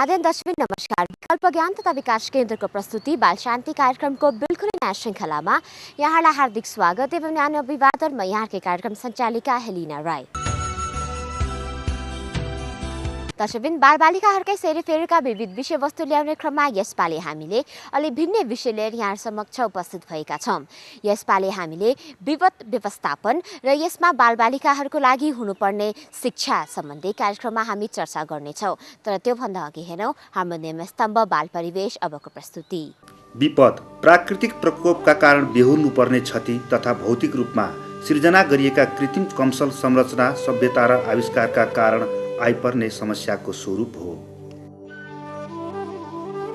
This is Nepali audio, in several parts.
आदरणीय दर्शक नमस्कार। विकल्प ज्ञान तथा विकास केन्द्रको प्रस्तुति बाल शान्ति कार्यक्रमको बिल्कुलै नयाँ श्रृङ्खलामा यहाँलाई हार्दिक स्वागत एवं न्यानो अभिवादन। म यहाँकै कार्यक्रम सञ्चालिका हेलिना राई। दर्शकबिन बालबालिकाहरूकै सेरोफेरोका विविध विषयवस्तु ल्याउने क्रममा यसपालि हामीले अलि भिन्नै विषय लिएर यहाँ समक्ष उपस्थित भएका छौँ। यसपालि हामीले विपद व्यवस्थापन र यसमा बालबालिकाहरूको लागि हुनुपर्ने शिक्षा सम्बन्धी कार्यक्रममा हामी चर्चा गर्नेछौँ। तर त्योभन्दा अघि हेरौँ हार्मोनियम स्तम्भ बाल परिवेश अबको प्रस्तुति। विपद प्राकृतिक प्रकोपका कारण बेहोर्नुपर्ने क्षति तथा भौतिक रूपमा सिर्जना गरिएका कृत्रिम कमसल संरचना सभ्यता र आविष्कारका कारण आइपर्ने समस्याको स्वरूप हो।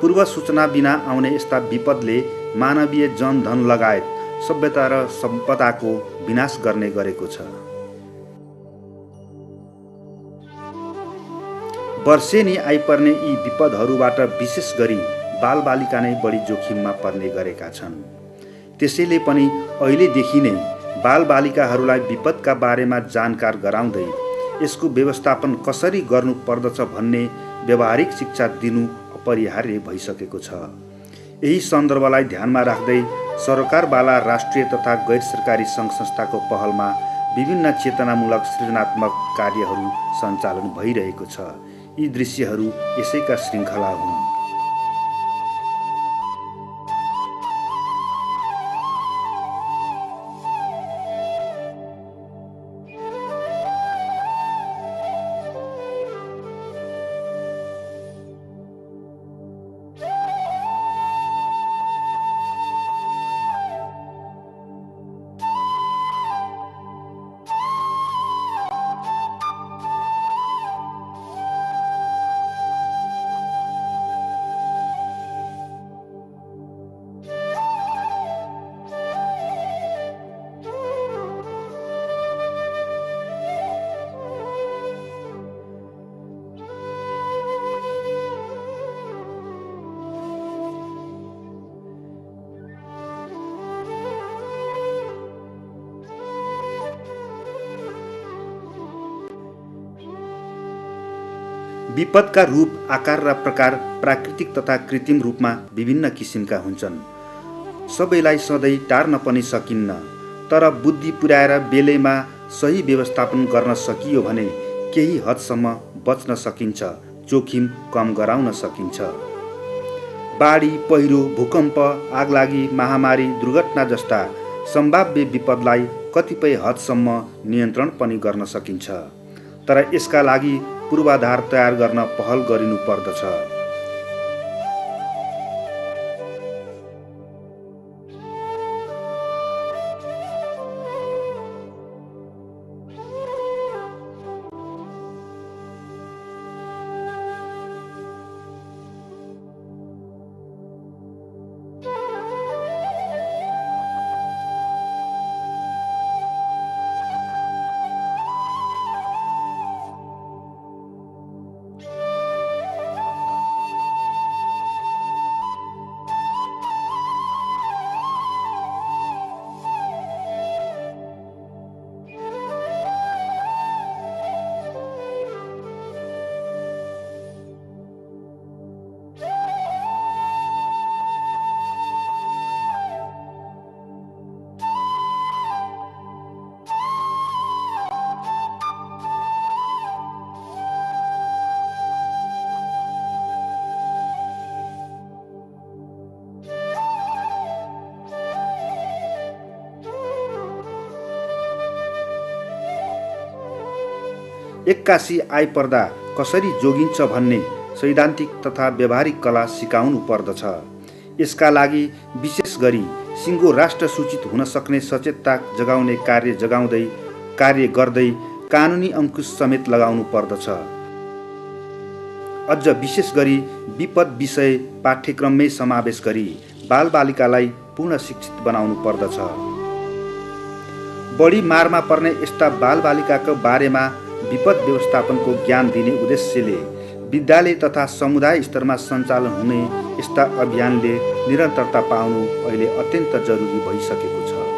पूर्व सूचना बिना आउने यस्ता विपदले मानवीय जनधन लगायत सभ्यता र सम्पदाको विनाश गर्ने गरेको छ। वर्षेनी आइपर्ने यी विपदहरूबाट विशेष गरी बालबालिका नै बढी जोखिममा पर्ने गरेका छन्। त्यसैले पनि अहिलेदेखि नै बालबालिकाहरूलाई विपदका बारेमा जानकार गराउँदै यसको व्यवस्थापन कसरी गर्नु पर्दछ भन्ने व्यावहारिक शिक्षा दिनु अपरिहार्य भइसकेको छ। यही सन्दर्भलाई ध्यानमा राख्दै सरकारवाला राष्ट्रिय तथा गैर सरकारी सङ्घ संस्थाको पहलमा विभिन्न चेतनामूलक सृजनात्मक कार्यहरू सञ्चालन भइरहेको छ। यी दृश्यहरू यसैका श्रृङ्खला हुन्। विपदका रूप, आकार र प्रकार प्राकृतिक तथा कृत्रिम रूपमा विभिन्न किसिमका हुन्छन्। सबैलाई सधैँ टार्न पनि सकिन्न, तर बुद्धि पुर्याएर बेलैमा सही व्यवस्थापन गर्न सकियो भने केही हदसम्म बच्न सकिन्छ, जोखिम कम गराउन सकिन्छ। बाढी, पहिरो, भूकम्प, आगलागी, महामारी, दुर्घटना जस्ता सम्भाव्य विपदलाई कतिपय हदसम्म नियन्त्रण पनि गर्न सकिन्छ, तर यसका लागि पूर्वाधार तयार गर्न पहल गरिनु पर्दछ। एक्कासी आइपर्दा कसरी जोगिन्छ भन्ने सैद्धान्तिक तथा व्यावहारिक कला सिकाउनु पर्दछ। यसका लागि विशेष गरी सिङ्गो राष्ट्र सूचित हुन सक्ने सचेतता जगाउने कार्य गर्दै कानुनी अंकुश समेत लगाउनु पर्दछ। अझ विशेष गरी विपद विषय पाठ्यक्रममै समावेश गरी बालबालिकालाई पूर्ण शिक्षित बनाउनु पर्दछ। बढी मारमा पर्ने यस्ता बालबालिकाको बारेमा विपद व्यवस्थापनको ज्ञान दिने उद्देश्यले विद्यालय तथा समुदाय स्तरमा सञ्चालन हुने यस्ता अभियानले निरन्तरता पाउनु अहिले अत्यन्त जरुरी भइसकेको छ।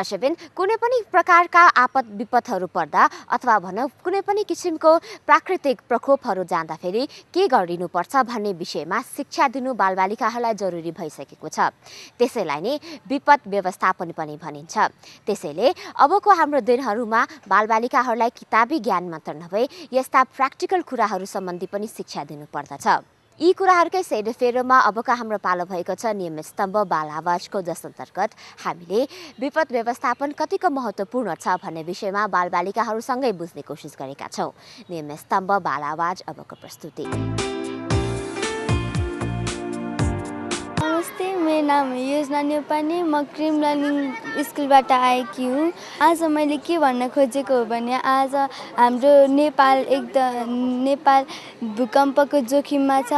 दर्शकबिन कुनै पनि प्रकारका आपद विपदहरू पर्दा अथवा भनौँ कुनै पनि किसिमको प्राकृतिक प्रकोपहरू जाँदाखेरि के गरिनुपर्छ भन्ने विषयमा शिक्षा दिनु बालबालिकाहरूलाई जरुरी भइसकेको छ। त्यसैलाई नै विपद व्यवस्थापन पनि भनिन्छ। त्यसैले अबको हाम्रो दिनहरूमा बालबालिकाहरूलाई किताबी ज्ञान मात्र नभए यस्ता प्र्याक्टिकल कुराहरू सम्बन्धी पनि शिक्षा दिनुपर्दछ। यी कुराहरूकै सेरोफेरोमा अबका हाम्रो पालो भएको छ नियमित स्तम्भ बाल आवाजको, जस अन्तर्गत हामीले विपद व्यवस्थापन कतिको महत्त्वपूर्ण छ भन्ने विषयमा बालबालिकाहरूसँगै बुझ्ने कोसिस गरेका छौँ। नियमित स्तम्भ बाल आवाज अबको प्रस्तुति। नमस्ते, मेरो नाम योजना नेपाली, म क्रिम लर्निङ स्कुलबाट आएकी हुँ। आज मैले के भन्न खोजेको हो भने आज हाम्रो नेपाल भूकम्पको जोखिममा छ।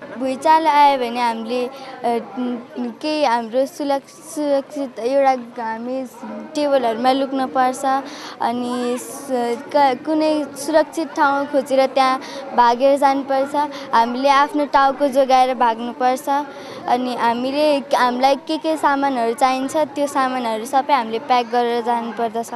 भुइँचालो आयो भने हामीले केही हाम्रो सुरक्षित एउटा हामी टेबलहरूमा लुक्नुपर्छ अनि कुनै सुरक्षित ठाउँ खोजेर त्यहाँ भागेर जानुपर्छ। हामीले आफ्नो टाउको जोगाएर भाग्नुपर्छ अनि हामीलाई के सामानहरू चाहिन्छ त्यो सामानहरू सबै हामीले प्याक गरेर जानुपर्दछ।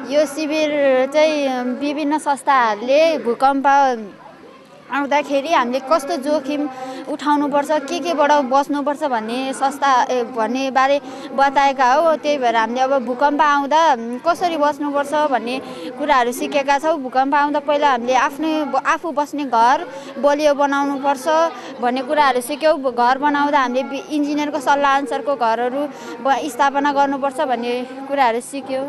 यो शिविर चाहिँ विभिन्न संस्थाहरूले भूकम्प आउँदाखेरि हामीले कस्तो जोखिम उठाउनुपर्छ, केबाट बस्नुपर्छ भन्ने बारे बताएका हो। त्यही भएर हामीले अब भूकम्प आउँदा कसरी बस्नुपर्छ भन्ने कुराहरू सिकेका छौँ। भूकम्प आउँदा पहिला हामीले आफू बस्ने घर बलियो बनाउनुपर्छ भन्ने कुराहरू सिक्यौँ। घर बनाउँदा हामीले इन्जिनियरको सल्लाह अनुसारको घरहरू स्थापना गर्नुपर्छ भन्ने कुराहरू सिक्यौँ।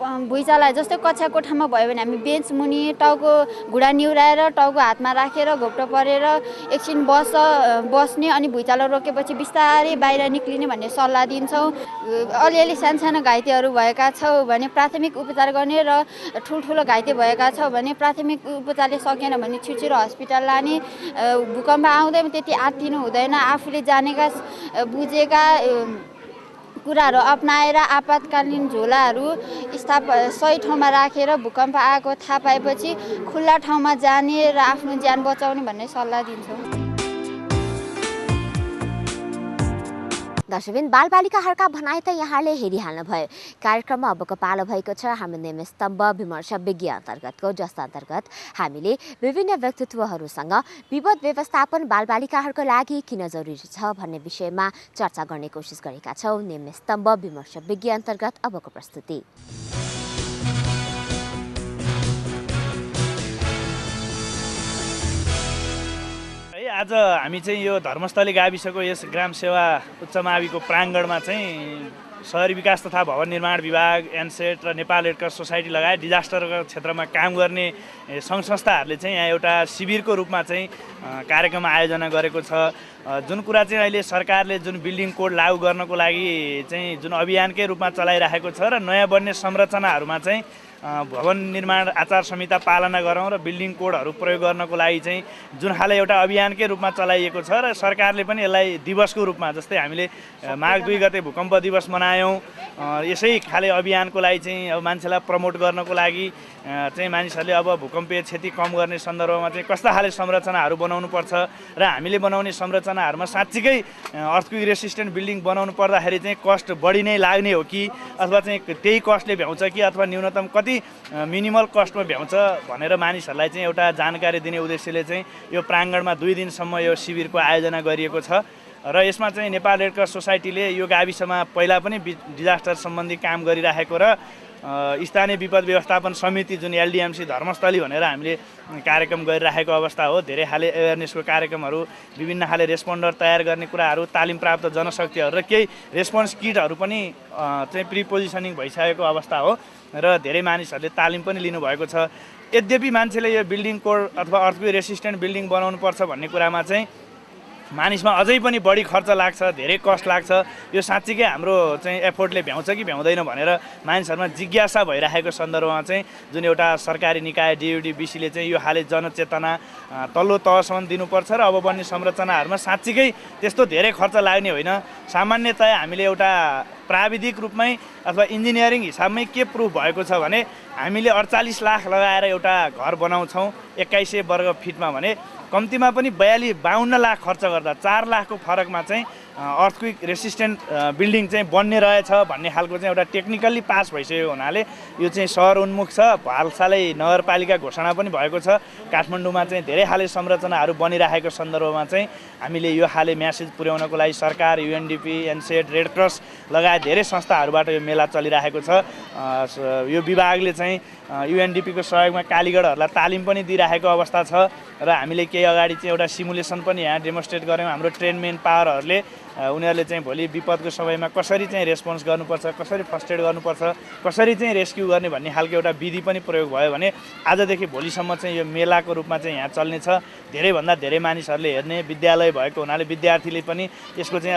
भुइँचालो जस्तै कक्षा कोठामा भयो भने हामी बेन्च मुनि टाउको घुँडा निहुराएर टाउको हातमा राखेर घोप्टो परेर एकछिन बस्ने अनि भुइँचालो रोकेपछि बिस्तारै बाहिर निक्लिने भन्ने सल्लाह दिन्छौँ। अलिअलि सानसानो घाइतेहरू भएका छौँ भने प्राथमिक उपचार गर्ने र ठुल्ठुलो घाइते भएका छौँ भने प्राथमिक उपचारले सकेन भने छिटो हस्पिटल लाने। भूकम्प आउँदैमा त्यति आत्तिनु हुँदैन। आफूले जानेका बुझेका कुराहरू अपनाएर आपतकालीन झोलाहरू सही ठाउँमा राखेर भूकम्प आएको थाहा पाएपछि खुल्ला ठाउँमा जाने र आफ्नो ज्यान बचाउने भन्ने सल्लाह दिन्छौँ। दर्शकबिन बालबालिकाहरूका भनाइ त यहाँले हेरिहाल्नु भयो। कार्यक्रममा अबको पालो भएको छ हाम्रो नियमित स्तम्भ विमर्श विज्ञ अन्तर्गतको, जसका अन्तर्गत हामीले विभिन्न व्यक्तित्वहरूसँग विपद व्यवस्थापन बालबालिकाहरूको लागि किन जरुरी छ भन्ने विषयमा चर्चा गर्ने कोसिस गरेका छौँ। नियमित स्तम्भ विमर्श विज्ञ अन्तर्गत अबको प्रस्तुति। आज हामी चाहिँ यो धर्मस्थली गाविसको यस ग्राम सेवा उच्च माविको प्राङ्गणमा चाहिँ शहरी विकास तथा भवन निर्माण विभाग, एनसेट र नेपाल रेड क्रस सोसाइटी लगायत डिजास्टरको क्षेत्रमा काम गर्ने सङ्घ संस्थाहरूले चाहिँ यहाँ एउटा शिविरको रूपमा चाहिँ कार्यक्रम आयोजना गरेको छ। जुन कुरा चाहिँ अहिले सरकारले जुन बिल्डिङ कोड लागू गर्नको लागि चाहिँ जुन अभियानकै रूपमा चलाइरहेको छ र नयाँ बन्ने संरचनाहरूमा चाहिँ भवन निर्माण आचार संहिता पालना गरौँ र बिल्डिङ कोडहरू प्रयोग गर्नको लागि चाहिँ जुन खाले एउटा अभियानकै रूपमा चलाइएको छ र सरकारले पनि यसलाई दिवसको रूपमा, जस्तै हामीले माघ 2 गते भूकम्प दिवस मनायौँ, यसै खाले अभियानको लागि चाहिँ अब मान्छेलाई प्रमोट गर्नको लागि चाहिँ मानिसहरूले अब भूकम्पीय क्षति कम गर्ने सन्दर्भमा चाहिँ कस्ता खाले संरचनाहरू बनाउनुपर्छ र हामीले बनाउने संरचनाहरूमा साँच्चीकै अर्थक्वेक रेसिस्टेन्ट बिल्डिङ बनाउनु पर्दाखेरि चाहिँ कस्ट बढी नै लाग्ने हो कि अथवा चाहिँ त्यही कस्टले भ्याउँछ कि अथवा न्यूनतम कति मिनिमल कस्टमा भ्याउँछ भनेर मानिसहरूलाई चाहिँ एउटा जानकारी दिने उद्देश्यले चाहिँ यो प्राङ्गणमा 2 दिनसम्म यो शिविरको आयोजना गरिएको छ। र यसमा चाहिँ नेपाल रेड क्रस सोसाइटीले यो गाविसमा पहिला पनि डिजास्टर सम्बन्धी काम गरिराखेको र स्थानीय विपद व्यवस्थापन समिति जुन एलडिएमसी धर्मस्थली भनेर हामीले कार्यक्रम गरिराखेको अवस्था हो। धेरै खाले एवेरनेसको कार्यक्रमहरू, विभिन्न खाले रेस्पोन्डर तयार गर्ने कुराहरू, तालिम प्राप्त जनशक्तिहरू र केही रेस्पोन्स किटहरू पनि चाहिँ प्रिपोजिसनिङ भइसकेको अवस्था हो र धेरै मानिसहरूले तालिम पनि लिनुभएको छ। यद्यपि मान्छेले यो बिल्डिङ कोड अथवा अर्थक्वेक रेसिस्टेन्ट बिल्डिङ बनाउनुपर्छ भन्ने कुरामा चाहिँ मानिसमा अझै पनि बढी खर्च लाग्छ, धेरै कस्ट लाग्छ। यो साँच्चीकै हाम्रो चाहिँ एफोर्टले भ्याउँछ कि भ्याउँदैन भनेर मानिसहरूमा जिज्ञासा भइरहेको सन्दर्भमा चाहिँ जुन एउटा सरकारी निकाय डियुडिबिसीले चाहिँ यो हाले जनचेतना तल्लो तहसम्म दिनुपर्छ र अब बन्ने संरचनाहरूमा साँच्चीकै त्यस्तो धेरै खर्च लाग्ने होइन। सामान्यतया हामीले एउटा प्राविधिक रूपमै अथवा इन्जिनियरिङ हिसाबमै के प्रुफ भएको छ भने हामीले 48 लाख लगाएर एउटा घर बनाउँछौँ 2100 वर्ग फिटमा भने कम्तीमा पनि 52 लाख खर्च गर्दा 4 लाखको फरकमा चाहिँ अर्थक्विक रेसिस्टेन्ट बिल्डिङ चाहिँ बन्ने रहेछ भन्ने खालको चाहिँ एउटा टेक्निकल्ली पास भइसकेको हुनाले यो चाहिँ सहर उन्मुख छ। हालसालै नगरपालिका घोषणा पनि भएको छ। काठमाडौँमा चाहिँ धेरै खाले संरचनाहरू बनिरहेको सन्दर्भमा चाहिँ हामीले यो खाले म्यासेज पुर्याउनको लागि सरकार, युएनडिपी, एनसेट, रेड क्रस लगायत धेरै संस्थाहरूबाट यो मेला चलिरहेको छ। यो विभागले चाहिँ युएनडिपीको सहयोगमा कालीगढहरूलाई तालिम पनि दिइरहेको अवस्था छ र हामीले केही अगाडि चाहिँ एउटा सिमुलेसन पनि यहाँ डेमोन्स्ट्रेट गऱ्यौँ। हाम्रो ट्रेन मेन पावरहरूले उनीहरूले चाहिँ भोलि विपदको समयमा कसरी चाहिँ रेस्पोन्स गर्नुपर्छ, कसरी फर्स्ट एड गर्नुपर्छ, कसरी चाहिँ रेस्क्यु गर्ने भन्ने खालको एउटा विधि पनि प्रयोग भयो भने आजदेखि भोलिसम्म चाहिँ यो मेलाको रूपमा चाहिँ यहाँ चल्नेछ। धेरैभन्दा धेरै मानिसहरूले हेर्ने विद्यालय भएको हुनाले विद्यार्थीले पनि यसको चाहिँ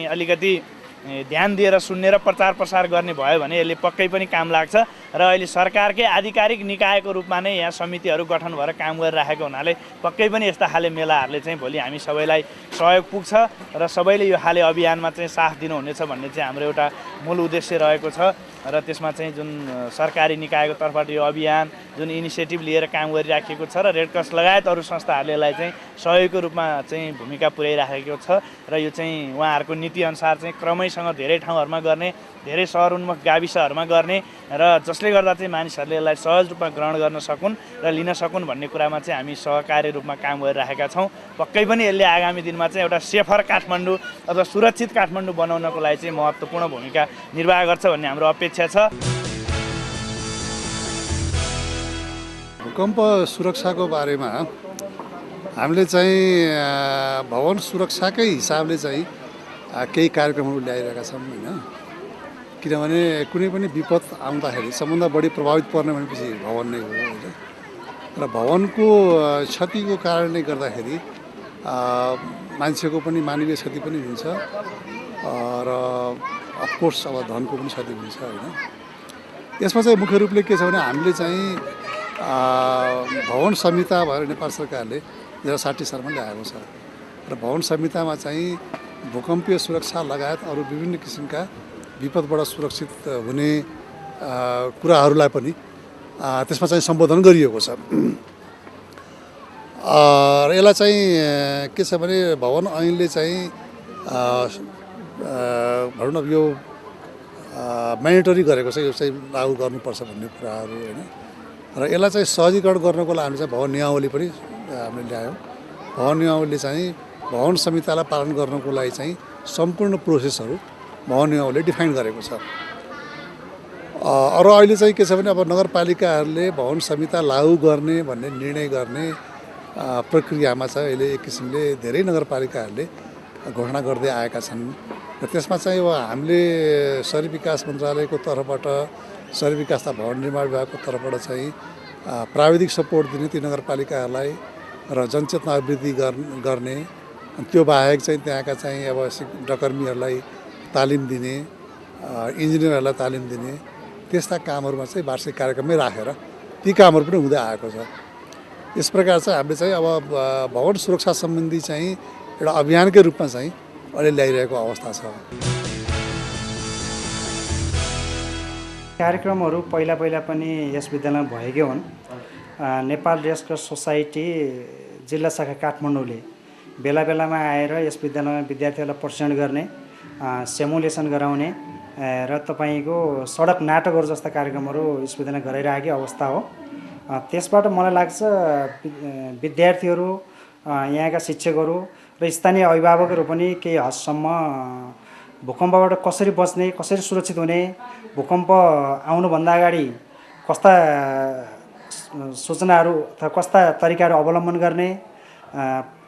अलिकति ध्यान दिएर सुन्ने र प्रचार प्रसार गर्ने भयो भने यसले पक्कै पनि काम लाग्छ। र अहिले सरकारकै आधिकारिक निकायको रूपमा नै यहाँ समितिहरू गठन भएर काम गरिरहेको हुनाले पक्कै पनि यस्ता खाले मेलाहरूले चाहिँ भोलि हामी सबैलाई सहयोग पुग्छ र सबैले यो खाले अभियानमा चाहिँ साथ दिनुहुनेछ भन्ने चाहिँ हाम्रो एउटा मूल उद्देश्य रहेको छ। र त्यसमा चाहिँ जुन सरकारी निकायको तर्फबाट यो अभियान जुन इनिसिएटिभ लिएर काम गरिराखेको छ र रेड क्रस लगायत अरू संस्थाहरूले यसलाई चाहिँ सहयोगको रूपमा चाहिँ भूमिका पुर्याइराखेको छ र यो चाहिँ उहाँहरूको नीतिअनुसार चाहिँ क्रमैसँग धेरै ठाउँहरूमा गर्ने, धेरै सहरोन्मुख गाविसहरूमा गर्ने र जसले गर्दा चाहिँ मानिसहरूले यसलाई सहज रूपमा ग्रहण गर्न सकुन् र लिन सकुन् भन्ने कुरामा चाहिँ हामी सहकारी रूपमा काम गरिरहेका छौँ। पक्कै पनि यसले आगामी दिनमा चाहिँ एउटा सेफर काठमाडौँ अथवा सुरक्षित काठमाडौँ बनाउनको लागि चाहिँ महत्त्वपूर्ण भूमिका निर्वाह गर्छ भन्ने हाम्रो अपेक्षा छ। भूकम्प सुरक्षाको बारेमा हामीले चाहिँ भवन सुरक्षाकै हिसाबले चाहिँ केही कार्यक्रमहरू ल्याइरहेका छौँ होइन। किनभने कुनै पनि विपद आउँदाखेरि सबभन्दा बढी प्रभावित पर्ने भनेपछि भवन नै हो होइन। र भवनको क्षतिको कारणले गर्दाखेरि मान्छेको पनि मानवीय क्षति पनि हुन्छ र अफकोर्स अब धनको पनि क्षति हुन्छ होइन। यसमा चाहिँ मुख्य रूपले के छ भने हामीले चाहिँ भवन संहिता भएर नेपाल सरकारले 2060 सालमा ल्याएको छ र भवन संहितामा चाहिँ भूकम्पीय सुरक्षा लगायत अरू विभिन्न किसिमका विपदबाट सुरक्षित हुने कुराहरूलाई पनि त्यसमा चाहिँ सम्बोधन गरिएको छ। र यसलाई चाहिँ के छ भने भवन ऐनले चाहिँ भनौँ न यो म्यान्डेटरी गरेको छ, यो चाहिँ लागू गर्नुपर्छ भन्ने कुराहरू होइन। र यसलाई चाहिँ सहजीकरण गर्नको लागि हामीले चाहिँ भवन नियमावली पनि हामीले ल्यायौँ। भवन नियमावलीले चाहिँ भवन संहितालाई पालन गर्नको लागि चाहिँ सम्पूर्ण प्रोसेसहरू भवन नियमावलीले डिफाइन गरेको छ। र अहिले चाहिँ के छ भने अब नगरपालिकाहरूले भवन संहिता लागू गर्ने भन्ने निर्णय गर्ने प्रक्रियामा चाहिँ अहिले एक किसिमले धेरै नगरपालिकाहरूले घोषणा गर्दै आएका छन्। र त्यसमा चाहिँ अब हामीले शहरी विकास मन्त्रालयको तर्फबाट शहरी विकास तथा भवन निर्माण विभागको तर्फबाट चाहिँ प्राविधिक सपोर्ट दिने ती नगरपालिकाहरूलाई र जनचेतना वृद्धि गर्ने, त्यो बाहेक चाहिँ त्यहाँका चाहिँ अब डकर्मीहरूलाई तालिम दिने, इन्जिनियरहरूलाई तालिम दिने, त्यस्ता कामहरूमा चाहिँ वार्षिक कार्यक्रममै राखेर ती कामहरू पनि हुँदै आएको छ। यस प्रकार चाहिँ हामीले चाहिँ अब भवन सुरक्षा सम्बन्धी चाहिँ एउटा अभियानकै रूपमा चाहिँ अहिले ल्याइरहेको अवस्था छ। कार्यक्रमहरू पहिला पनि यस विद्यालयमा भएकै हुन्। नेपाल रेड क्रस सोसाइटी जिल्ला शाखा काठमाडौँले बेलामा आएर यस विद्यालयमा विद्यार्थीहरूलाई प्रशिक्षण गर्ने, सिमुलेसन गराउने र तपाईँको सडक नाटकहरू जस्ता कार्यक्रमहरू यस विद्यालयमा गराइरहेकै अवस्था हो। त्यसबाट मलाई लाग्छ विद्यार्थीहरू, यहाँका शिक्षकहरू र स्थानीय अभिभावकहरू पनि केही हदसम्म भूकम्पबाट कसरी बच्ने, कसरी सुरक्षित हुने, भूकम्प आउनुभन्दा अगाडि कस्ता सूचनाहरू अथवा कस्ता तरिकाहरू अवलम्बन गर्ने,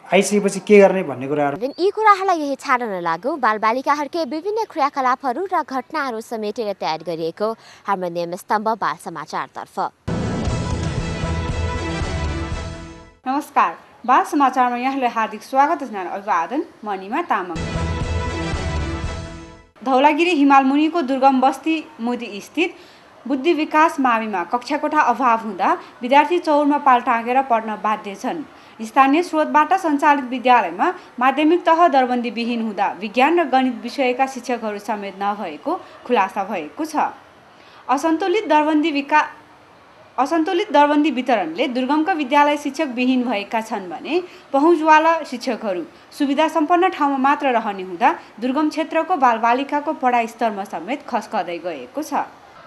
आइसकेपछि के गर्ने भन्ने कुराहरू। यी कुराहरूलाई यही छाड्न लागौँ बालबालिकाहरूकै विभिन्न क्रियाकलापहरू र घटनाहरू समेटेर तयार गरिएको हाम्रो नियम स्तम्भ बाल समाचारतर्फ। नमस्कार, बाल समाचारमा यहाँलाई हार्दिक स्वागत। अभिवादन म निमा तामाङ। धौलागिरी हिमालमुनिको दुर्गम बस्ती मुदी स्थित बुद्धि विकास माविमा कक्षाकोठा अभाव हुँदा विद्यार्थी चौरमा पाल टाँगेर पढ्न बाध्य छन्। स्थानीय स्रोतबाट सञ्चालित विद्यालयमा माध्यमिक तह दरबन्दीविहीन हुँदा विज्ञान र गणित विषयका शिक्षकहरू समेत नभएको खुलासा भएको छ। असन्तुलित असन्तुलित दरबन्दी वितरणले दुर्गमका विद्यालय शिक्षकविहीन भएका छन् भने पहुँचवाला शिक्षकहरू सुविधा सम्पन्न ठाउँमा मात्र रहने हुँदा दुर्गम क्षेत्रको बालबालिकाको पढाइ स्तरमा समेत खस्कँदै गएको छ।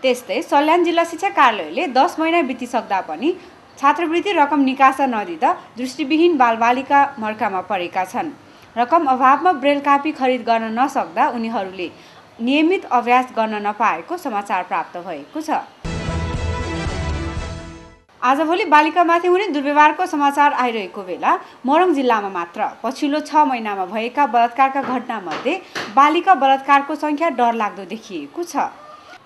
त्यस्तै सल्यान जिल्ला शिक्षा कार्यालयले 10 महिना बितिसक्दा पनि छात्रवृत्ति रकम निकासा नदिँदा दृष्टिविहीन बालबालिका मर्कामा परेका छन्। रकम अभावमा ब्रेल कापी खरिद गर्न नसक्दा उनीहरूले नियमित अभ्यास गर्न नपाएको समाचार प्राप्त भएको छ। आजभोलि बालिकामाथि हुने दुर्व्यवहारको समाचार आइरहेको बेला मोरङ जिल्लामा मात्र पछिल्लो 6 महिनामा भएका बलात्कारका घटनामध्ये बालिका बलात्कारको सङ्ख्या डरलाग्दो देखिएको छ।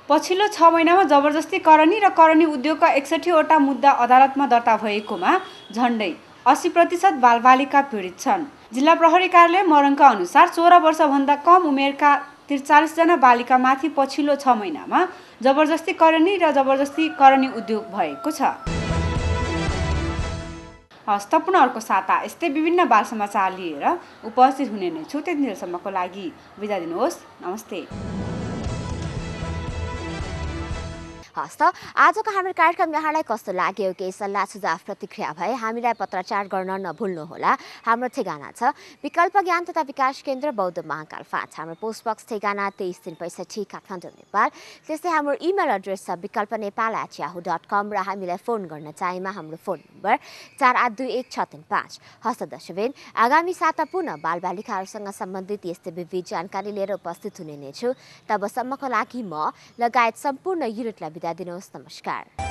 पछिल्लो 6 महिनामा जबरजस्ती करनी र करनी उद्योगका 61 वटा मुद्दा अदालतमा दर्ता भएकोमा झन्डै 80% बालबालिका पीडित छन्। जिल्ला प्रहरी कार्यालय मोरङका अनुसार 16 वर्षभन्दा कम उमेरका 43 जना बालिकामाथि पछिल्लो 6 महिनामा जबरजस्ती करनी र जबरजस्ती करनी उद्योग भएको छ। हस्त पुनः अर्को साता यस्तै विभिन्न बाल समाचार लिएर उपस्थित हुने नै छु। त्यतिन्जेलसम्मको लागि बिदा दिनुहोस्। नमस्ते। हस्त आजको हाम्रो कार्यक्रम यहाँलाई कस्तो लाग्यो, केही सल्लाह सुझाव प्रतिक्रिया भए हामीलाई पत्राचार गर्न नभुल्नुहोला। हाम्रो ठेगाना छ विकल्प ज्ञान तथा विकास केन्द्र बौद्ध महाकाल 5, हाम्रो पोस्ट बक्स ठेगाना 2365 काठमाडौँ नेपाल। त्यस्तै हाम्रो इमेल एड्रेस छ विकल्पनेपाल@yahoo.com र हामीलाई फोन गर्न चाहेमा हाम्रो फोन नम्बर 4821 हस्त दर्शकबिन आगामी साता पुनः बालबालिकाहरूसँग सम्बन्धित यस्तै विविध जानकारी लिएर उपस्थित हुने नै छु। तबसम्मको लागि म लगायत सम्पूर्ण युनिटलाई बिदा दिनुहोस्। नमस्कार।